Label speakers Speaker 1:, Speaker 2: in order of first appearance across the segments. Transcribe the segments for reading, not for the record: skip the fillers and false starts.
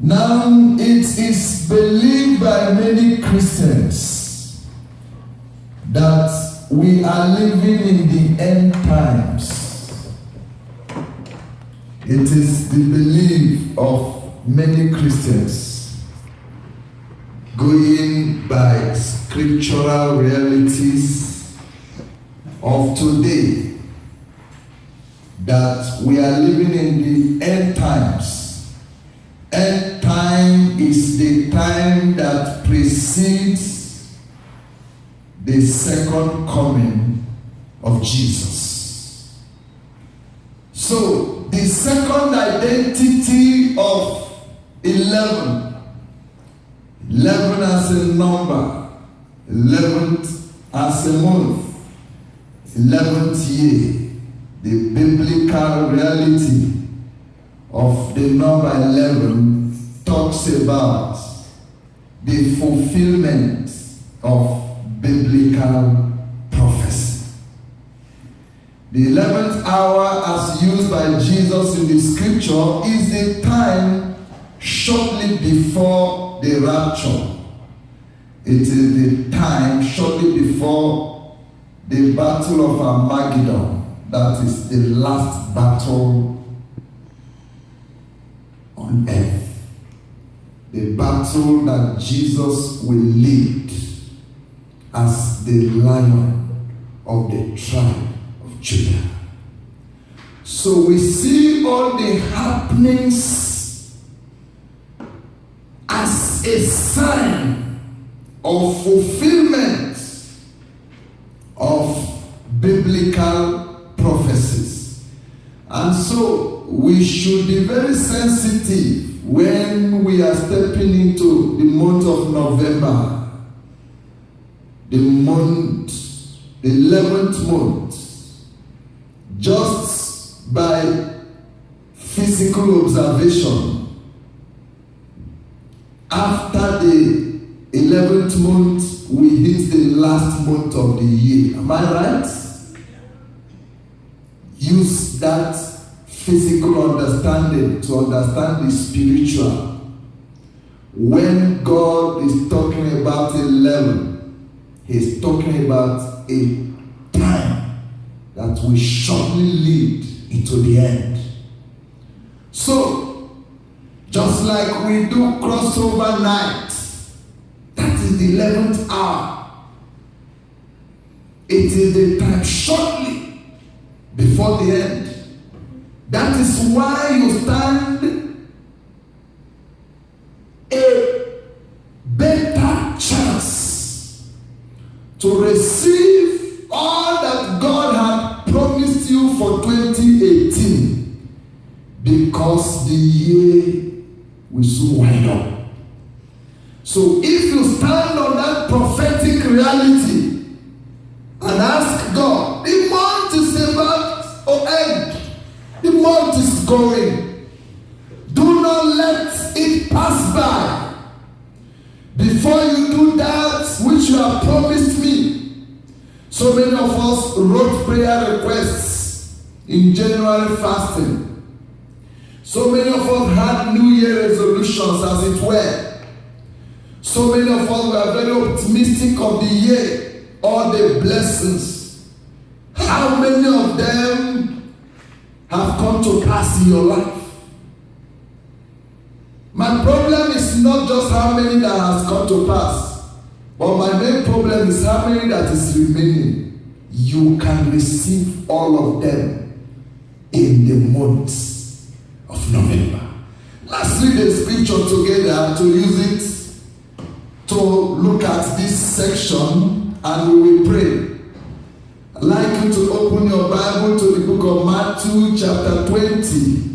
Speaker 1: Now, it is believed by many Christians that we are living in the end times. It is the belief of many Christians, going by scriptural realities of today, that we are living in the end times. End time is the time that precedes the second coming of Jesus. So, the second identity of 11 as a number, 11th as a month, 11th year, the biblical reality of the number 11 talks about the fulfillment of biblical prophecy. The 11th hour, as used by Jesus in the scripture, is the time shortly before the rapture. It is the time shortly before the battle of Armageddon. That is the last battle on earth. The battle that Jesus will lead as the Lion of the tribe of Judah. So we see all the happenings as a sign of fulfillment of biblical prophecies. And so we should be very sensitive when we are stepping into the month of November, the 11th month, just by physical observation. After the 11th month, we hit the last month of the year. Am I right? Use that physical understanding to understand the spiritual. When God is talking about 11, He's talking about a time that will shortly lead into the end. So, just like we do crossover night, that is the 11th hour. It is the time shortly before the end. That is why you stand a better chance to receive all that God had promised you for 2018, because the year will soon wind up. So if you stand on that prophetic reality and ask God, the month is about to end. The month is going. Do not let it pass by. Before you do that which you have promised me. So many of us wrote prayer requests in January fasting. So many of us had New Year resolutions, as it were. So many of us were very optimistic of the year, all the blessings. How many of them have come to pass in your life? My problem is not just how many that has come to pass, but my main problem is how many that is remaining. You can receive all of them in the month of November. Let's read the scripture together to use it to look at this section, and we will pray. I'd like you to open your Bible to the book of Matthew chapter 20.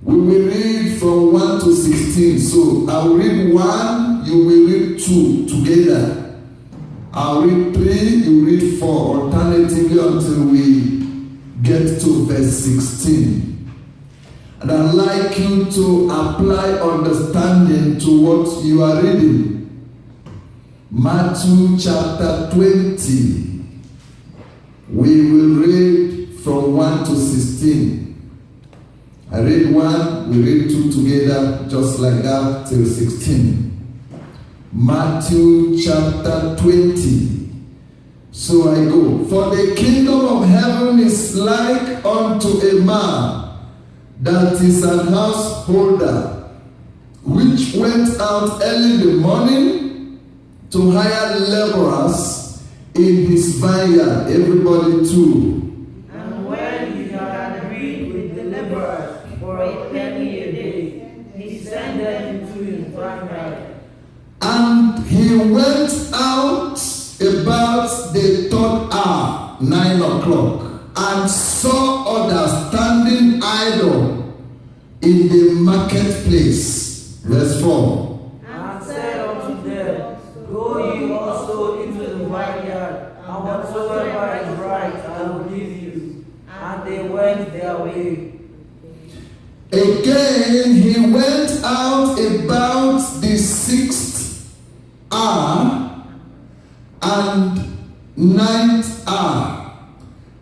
Speaker 1: We will read from 1 to 16. So I'll read 1, you will read 2 together. I'll read 3, you read 4, alternatively until we get to verse 16. And I'd like you to apply understanding to what you are reading. Matthew chapter 20. We will read from 1 to 16. I read 1, we read 2 together, just like that, till 16. Matthew chapter 20. So I go. For the kingdom of heaven is like unto a man that is an householder, which went out early in the morning to hire laborers in his vineyard. Everybody too.
Speaker 2: And when he had agreed with the laborers for a penny a day, he sent them into his vineyard.
Speaker 1: And he went out about the 3rd hour, 9 o'clock, and saw others standing idle in the marketplace. Verse 4.
Speaker 2: And said unto them, Go ye also into the vineyard, and whatsoever is right I will give you. And they went their way.
Speaker 1: Again he went out about the 6th hour and 9th hour,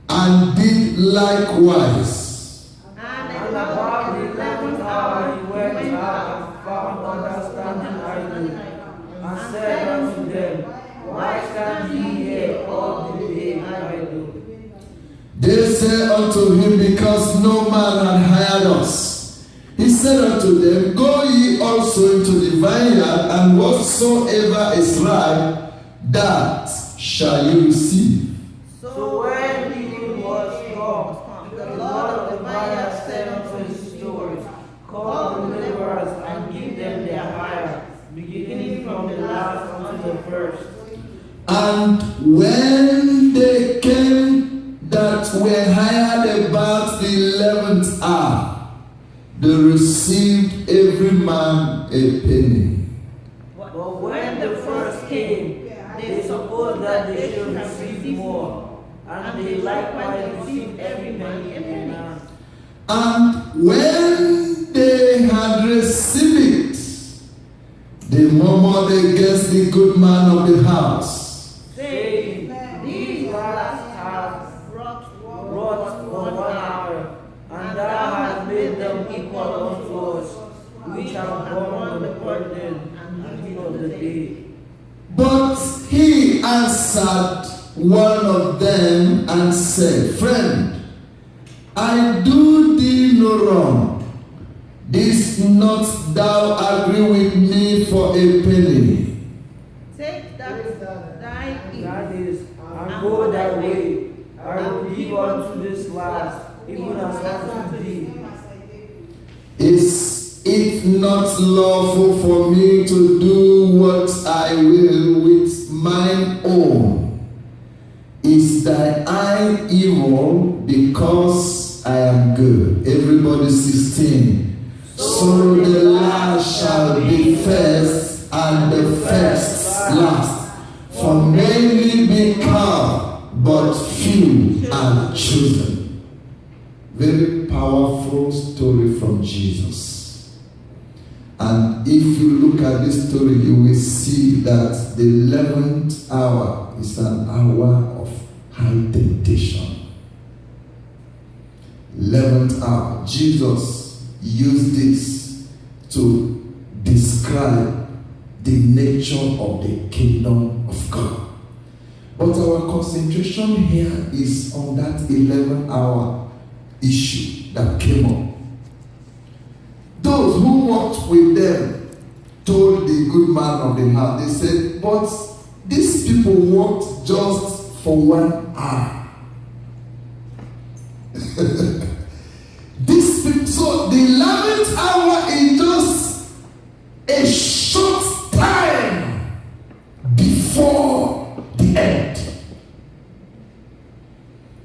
Speaker 1: and did likewise.
Speaker 2: And about the 11th hour he went out and found others standing idle, and said unto them, Why stand ye here all the day idle?
Speaker 1: They said unto him, Because no man had hired us. He said unto them, Go ye also into the vineyard, and whatsoever is ripe, that shall you receive.
Speaker 2: So when evening was come, the Lord of the vineyard said unto his stewards, Call the laborers and give them their hire, beginning from the last unto the first.
Speaker 1: And when they came that were hired about the 11th hour, they received every man a penny.
Speaker 2: But when the first came, they supposed that they should receive more, and they likewise received every man a penny.
Speaker 1: And when they had received it, they murmured against the good man of the house,
Speaker 2: saying, These last have wrought for 1 hour, and thou hast made them equal unto us, which have borne the burden and heat of the day.
Speaker 1: But he answered one of them and said, Friend, I do thee no wrong. Didst not thou agree with me for a penny?
Speaker 3: Take that thine
Speaker 2: That is, and go thy way. I will give unto this last, even as unto thee.
Speaker 1: Is it not lawful for me to do what I will with mine own? Is thy eye evil because I am good? Everybody 16. So the last shall be first, and the first last. For many be called, but few are chosen. Very powerful story from Jesus. And if you look at this story, you will see that the 11th hour is an hour of high temptation. 11th hour. Jesus used this to describe the nature of the kingdom of God. But our concentration here is on that 11th hour issue that came up. Those who walked with them told the good man of the house, they said, but these people walked just for 1 hour. So the 11th hour is just a short time before the end.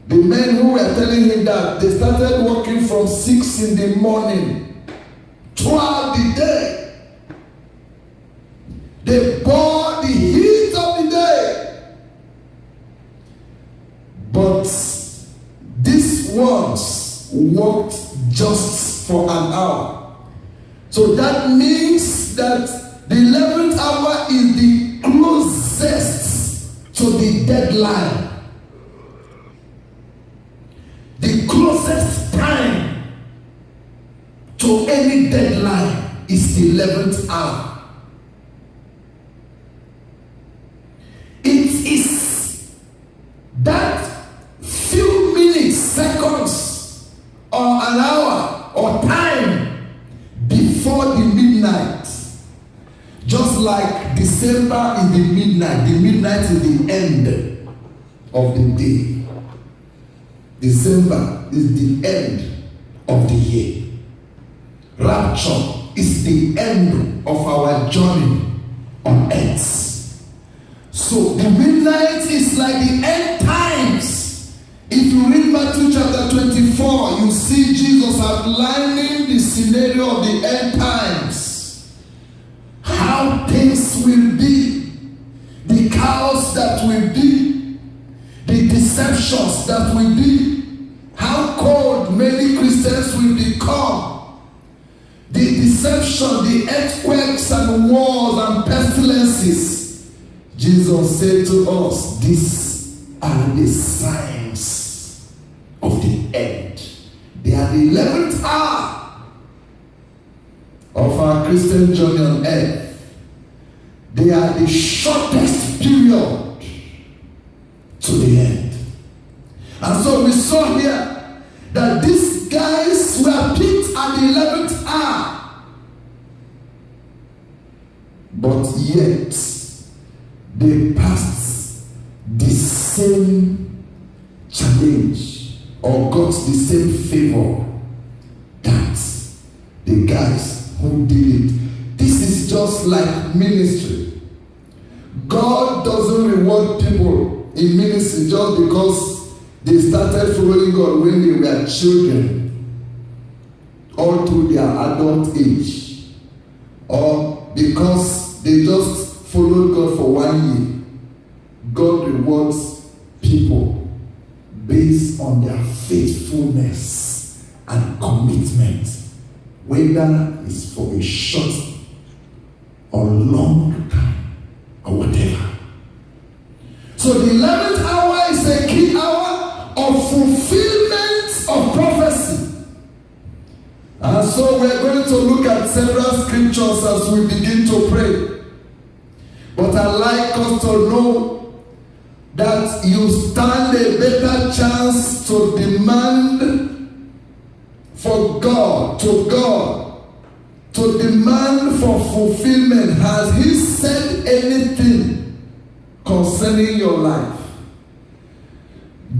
Speaker 1: The men who were telling him that they started working from 6 in the morning throughout the day. They bore the heat of the day. But these ones worked just for an hour. So that means that the 11th hour is the closest to the deadline. The closest time deadline is the 11th hour. It is that few minutes, seconds, or an hour, or time before the midnight. Just like December is the midnight is the end of the day. December is the end of the year. Rapture is the end of our journey on earth. So the midnight is like the end times. If you read Matthew chapter 24, you see Jesus outlining the scenario of the end times. How things will be, the chaos that will be, the deceptions that will be, how cold many Christians will become, the deception, the earthquakes and wars and pestilences. Jesus said to us, these are the signs of the end. They are the 11th hour of our Christian journey on earth. They are the shortest period to the end. And so we saw here that these guys were picked at the 11th hour. But yet, they passed the same challenge or got the same favor that the guys who did it. This is just like ministry. God doesn't reward people in ministry just because they started following God when they were children or through their adult age, or because they just followed God for 1 year. God rewards people based on their faithfulness and commitment, whether it's for a short or long time or whatever. So the 11th hour is a key hour of fulfillment of prophecy. And so we're going to look at several scriptures as we begin to pray. But I'd like us to know that you stand a better chance to demand for God, to demand for fulfillment. Has He said anything concerning your life?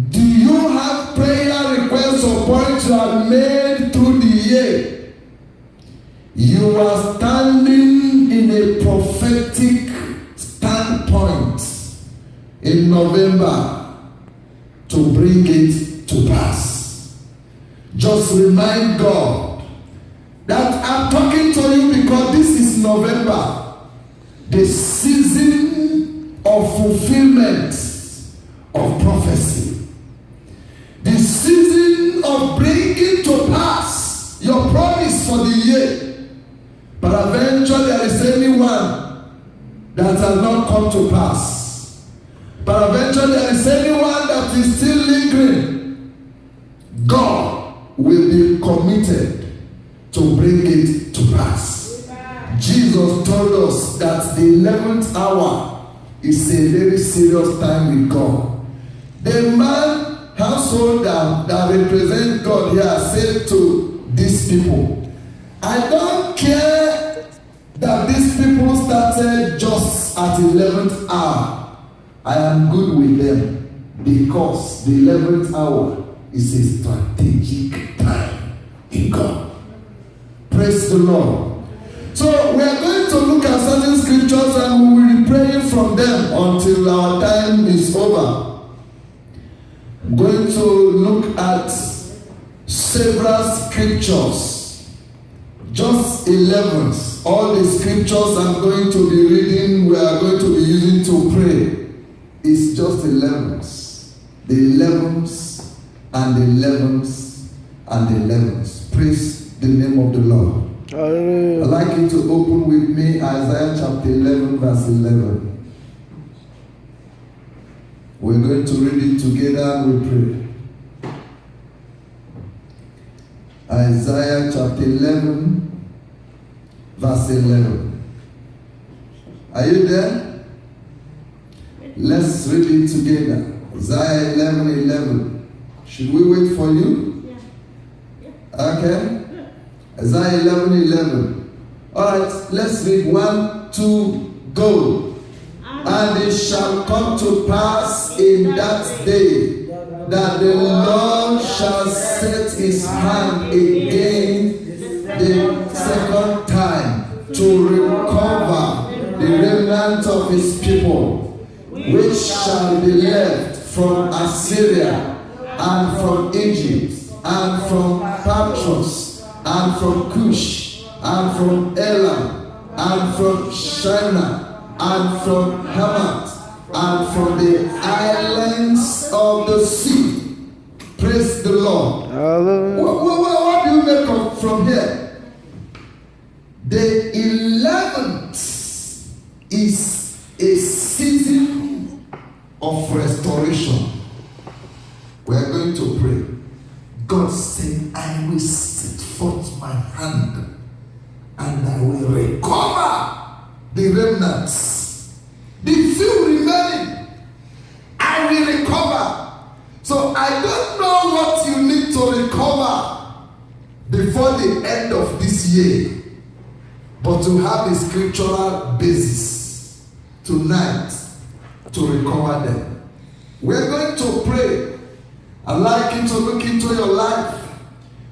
Speaker 1: Do you have prayer requests or points you have made through the year? You are standing in a prophetic standpoint in November to bring it to pass. Just remind God that I'm talking to you because this is November, the season of fulfillment of prophecy, the season of bringing to pass your promise for the year. But eventually there is anyone that has not come to pass. But eventually there is anyone that is still lingering. God will be committed to bring it to pass. Amen. Jesus told us that the 11th hour is a very serious time with God. The man householder that represents God here said to these people, I don't care that these people started just at 11th hour. I am good with them because the 11th hour is a strategic time in God. Praise the Lord. So we are going to look at certain scriptures and we will be praying from them until our time is over. I'm going to look at several scriptures, just 11. All the scriptures I'm going to be reading, we are going to be using to pray, is just 11s. The 11s and the 11s and the 11s. Praise the name of the Lord. I'd like you to open with me Isaiah chapter 11 verse 11. We're going to read it together and we pray. Isaiah chapter 11 verse 11. Are you there? Let's read it together. Isaiah 11:11. Should we wait for you? Okay. Isaiah 11:11. All right, let's read 1, 2, go. And it shall come to pass in that day that the Lord shall set his hand again the second time to recover the remnant of his people, which shall be left from Assyria and from Egypt and from Patros and from Cush and from Elam and from Shinar and from Hamath and from the islands of the sea. Praise the Lord. What do you make of from here? The 11th is a season of restoration. We are going to pray. God said, I will set forth my hand and I will recover the remnants. The few remaining, I will recover. So I don't know what you need to recover before the end of this year, but to have a scriptural basis tonight to recover them. We're going to pray. I'd like you to look into your life.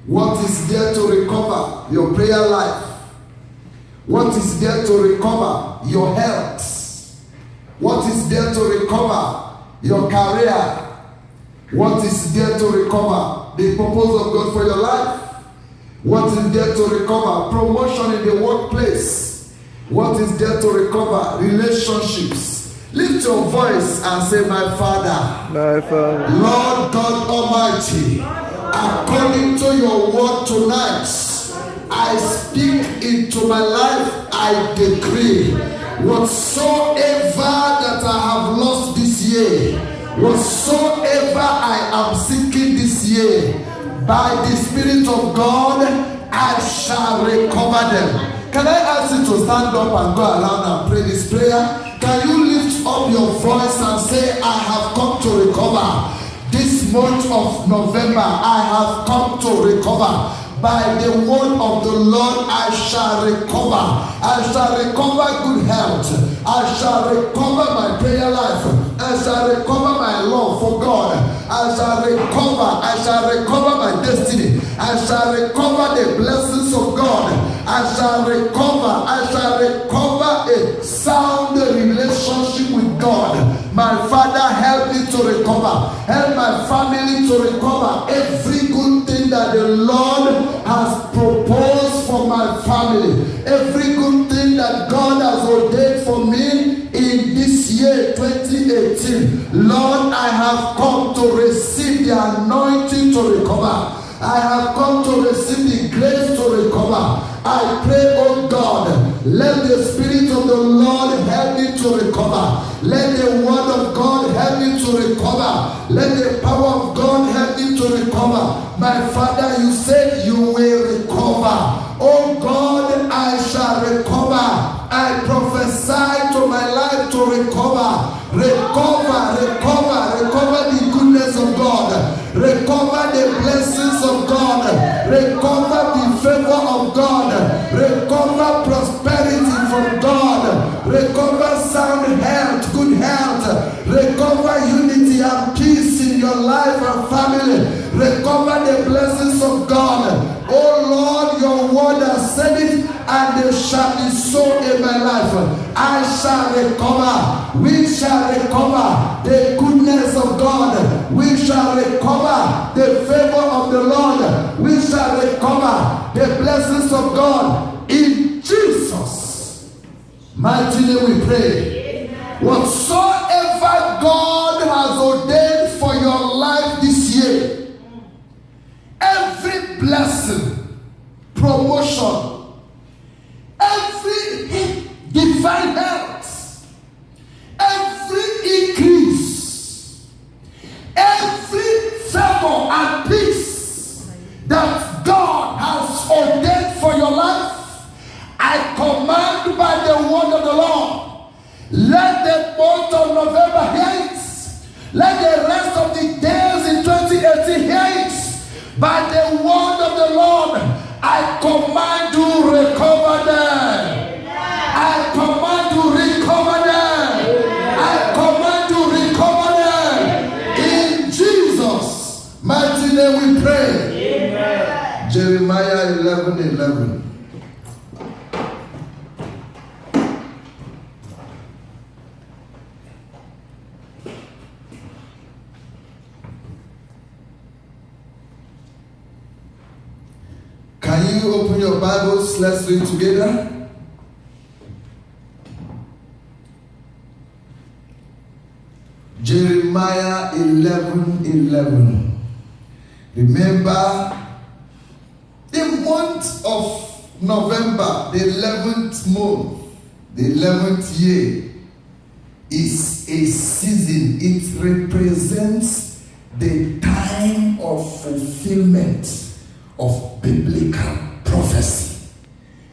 Speaker 1: What is there to recover? Your prayer life. What is there to recover? Your health. What is there to recover? Your career. What is there to recover? The purpose of God for your life. What is there to recover? Promotion in the workplace. What is there to recover? Relationships. Lift your voice and say, my Father, Lord God Almighty, according to your word tonight, I speak into my life, I decree, whatsoever that I have lost this year, whatsoever I am seeking this year, by the Spirit of God, I shall recover them. Can I ask you to stand up and go around and pray this prayer? Can you lift up your voice and say, I have come to recover. This month of November, I have come to recover. By the word of the Lord, I shall recover. I shall recover good health. I shall recover my prayer life. I shall recover my love for God. I shall recover my destiny. I shall recover the blessings of God. I shall recover a sound relationship with God. My Father, help me to recover. Help my family to recover every good thing that the Lord has proposed for my family. Every good thing that God has ordained for me in this year 2018. Lord, I have come to receive the anointing to recover. I have come to receive the grace to recover. I pray, oh God, let the Spirit of the Lord help me to recover. Let the word of God help me to recover. Let the power of God help me to recover. My Father, you said you will recover. Oh God, I shall recover. I prophesy to my life to recover. Recover the goodness of God. Recover the blessings of God. Recover the favor of God. Recover prosperity from God. Recover sound health, good health. Recover unity and peace in your life and family. Recover the blessings of God. Oh Lord, your word has said it, and it shall be so in my life. I shall recover. We shall recover the goodness of God. We shall recover the favor of the Lord. We shall recover the blessings of God. In Jesus' mighty name we pray. Amen. Whatsoever God has ordained for your life this year, every blessing, promotion, every divine health, every increase, every favor and peace that God has ordained for your life, I marked by the word of the Lord. Let the month of November hear it. Let the rest of the days in 2018 hear it. By the word of the Lord, I command you to recover them. I command you to recover them. I command you to recover them. In Jesus' mighty name we pray.
Speaker 2: Amen.
Speaker 1: Jeremiah 11:11. Can you open your Bibles? Let's read together. Jeremiah 11:11. Remember, the month of November, the 11th month, the 11th year, is a season. It represents the time of fulfillment of biblical prophecy.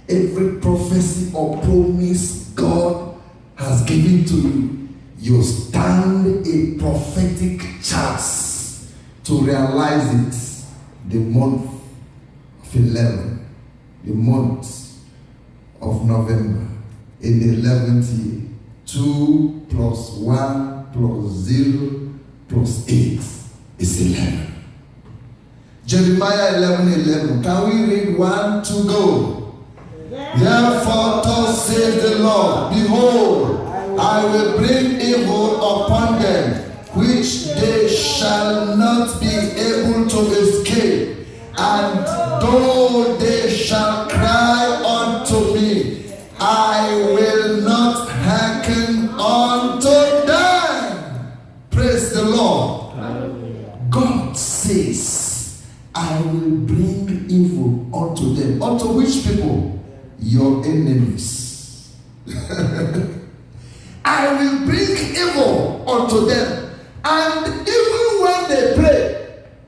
Speaker 1: Every prophecy or promise God has given to you, you stand a prophetic chance to realize it. The month of 11, the month of November, in the 11th year, 2 plus 1 plus 0 plus 8 is 11. Jeremiah 11:11. Can we read 1 to go? Therefore, thus says the Lord, behold, I will bring evil upon them, which they shall not be able to escape. And though they shall cry unto me, I will not hearken unto them. Praise the Lord. God says, I will bring evil unto them. Unto which people? Your enemies. I will bring evil unto them. And even when they pray,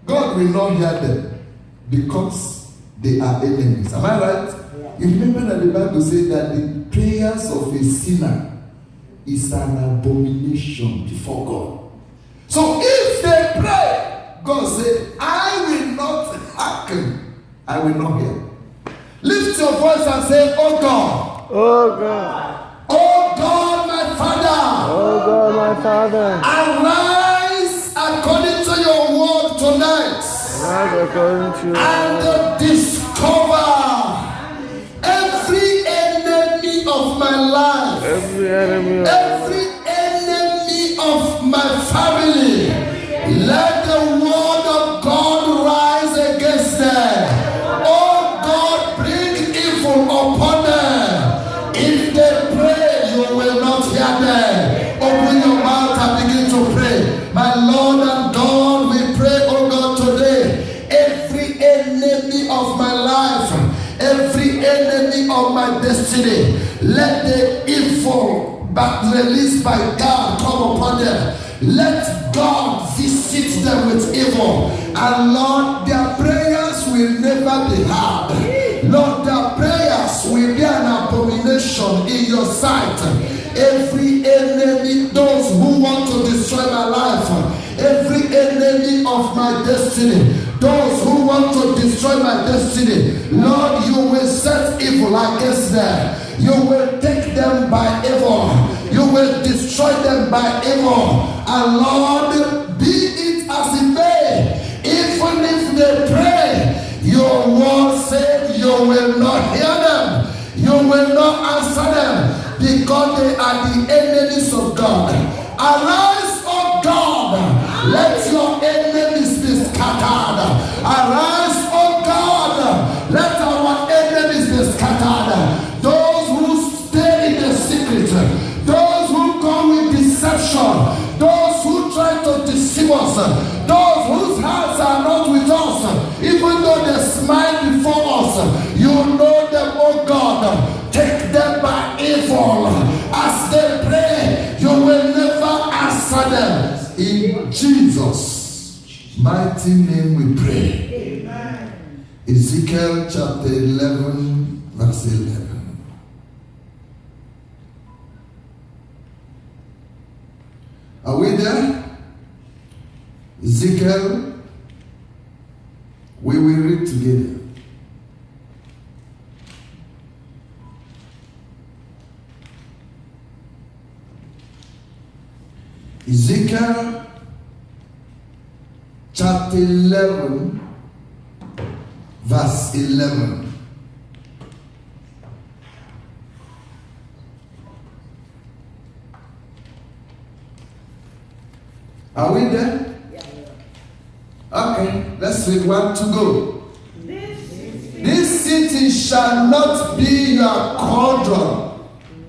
Speaker 1: God will not hear them, because they are enemies. Am I right? You remember that the Bible says that the prayers of a sinner is an abomination before God. So if they pray, God said, I will not hearken. I will not hear. Lift your voice and say, oh God.
Speaker 2: Oh God.
Speaker 1: Oh God, my Father.
Speaker 2: Oh God, my Father.
Speaker 1: Arise according to your word tonight.
Speaker 2: Arise according to your
Speaker 1: and discover every enemy of my life.
Speaker 2: Every enemy
Speaker 1: of my family. Let the word of God rise against them. Oh God, bring evil upon them. If they pray, you will not hear them. Open your mouth and begin to pray. My Lord and God, we pray, oh God, today. Every enemy of my life, every enemy of my destiny, let the evil but released by God come upon them. Let God visit them with evil. And Lord, their prayers will never be heard. Lord, their prayers will be an abomination in your sight. Every enemy, those who want to destroy my life, every enemy of my destiny, those who want to destroy my destiny, Lord, you will set evil against them. You will take them by evil. You will destroy them by evil. And Lord, be it as it may, even if they pray, your word said you will not hear them. You will not answer them, because they are the enemies of God. Arise, O God. Let your enemies be scattered. Arise, O God. Let our enemies be scattered. Those who stay in the secret, those who come with deception, those who try to deceive us, those whose hearts are not with us, even though they smile before us, you know them, oh God. Take them by evil. As they pray, you will never answer them. In Jesus' mighty name we pray. Amen. Ezekiel chapter 11, verse 11. Are we there? Ezekiel, we will read together. Ezekiel chapter 11, verse 11. Are we there? Okay, let's read 1 to go. This city shall not be your cauldron,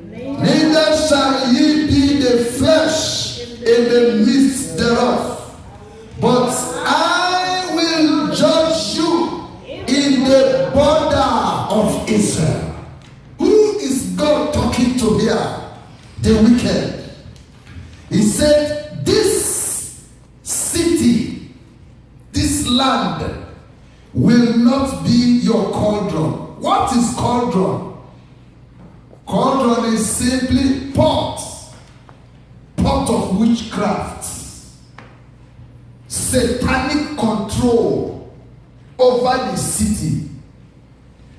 Speaker 1: neither shall ye be the flesh in the midst thereof. But I will judge you in the border of Israel. Who is God talking to here? The wicked. He said, this city, this land will not be your cauldron. What is cauldron? Cauldron is simply pot of witchcraft, satanic control over the city,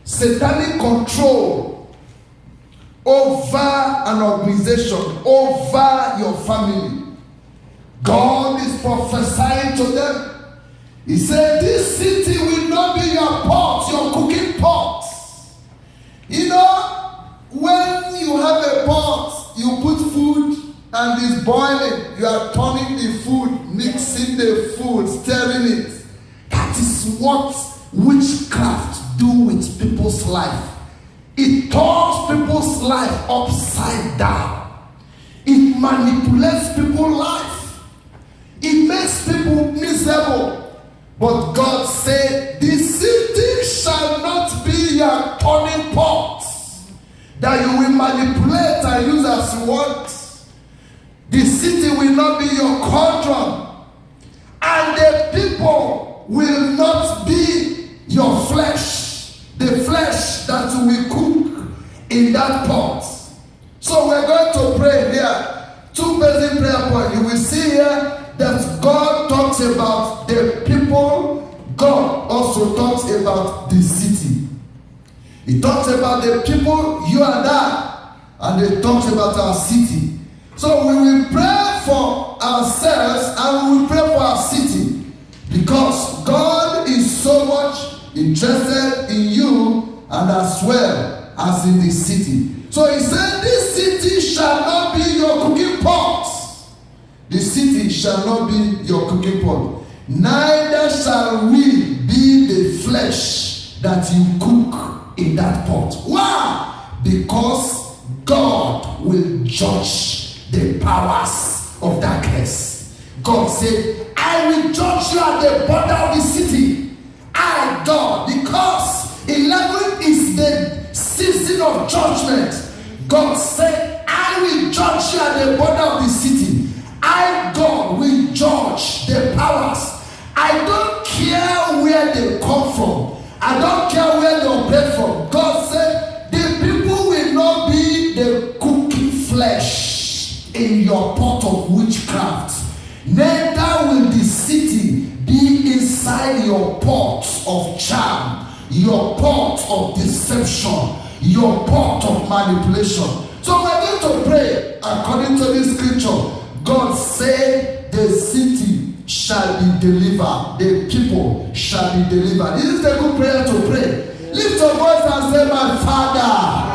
Speaker 1: satanic control over an organization, over your family. God is prophesying to them. He said, this city will not be your pot, your cooking pot. You know, when you have a pot, you put food and it's boiling. You are turning the food, mixing the food, stirring it. That is what witchcraft do with people's life. It turns people's life upside down. It manipulates people's life. It makes people miserable. But God said, the city shall not be your turning pot that you will manipulate and use as you want. The city will not be your cauldron, and the people will not be your flesh, the flesh that you will cook in that pot. So we're going to pray here. 2 basic prayer points. You will see here that God talks about the people. God also talks about the city. He talks about the people, you and I, and he talks about our city. So we will pray for ourselves and we will pray for our city, because God is so much interested in you and as well as in the city. So he said, this city shall not be your cooking pot. The city shall not be your cooking pot. Neither shall we be the flesh that you cook in that pot. Why? Because God will judge the powers of darkness. God said, I will judge you at the border of the city. I, God, because 11 is the season of judgment. God said, I will judge you at the border of the city. I, God, will judge the powers. I don't care where they come from. I don't care where they operate from. God said, the people will not be the cooking flesh in your pot of witchcraft. Neither will the city be inside your pot of charm, your pot of deception, your pot of manipulation. So we're going to pray according to this scripture. God said the city shall be delivered, the people shall be delivered. This is a good prayer to pray. Lift your voice and say, my Father,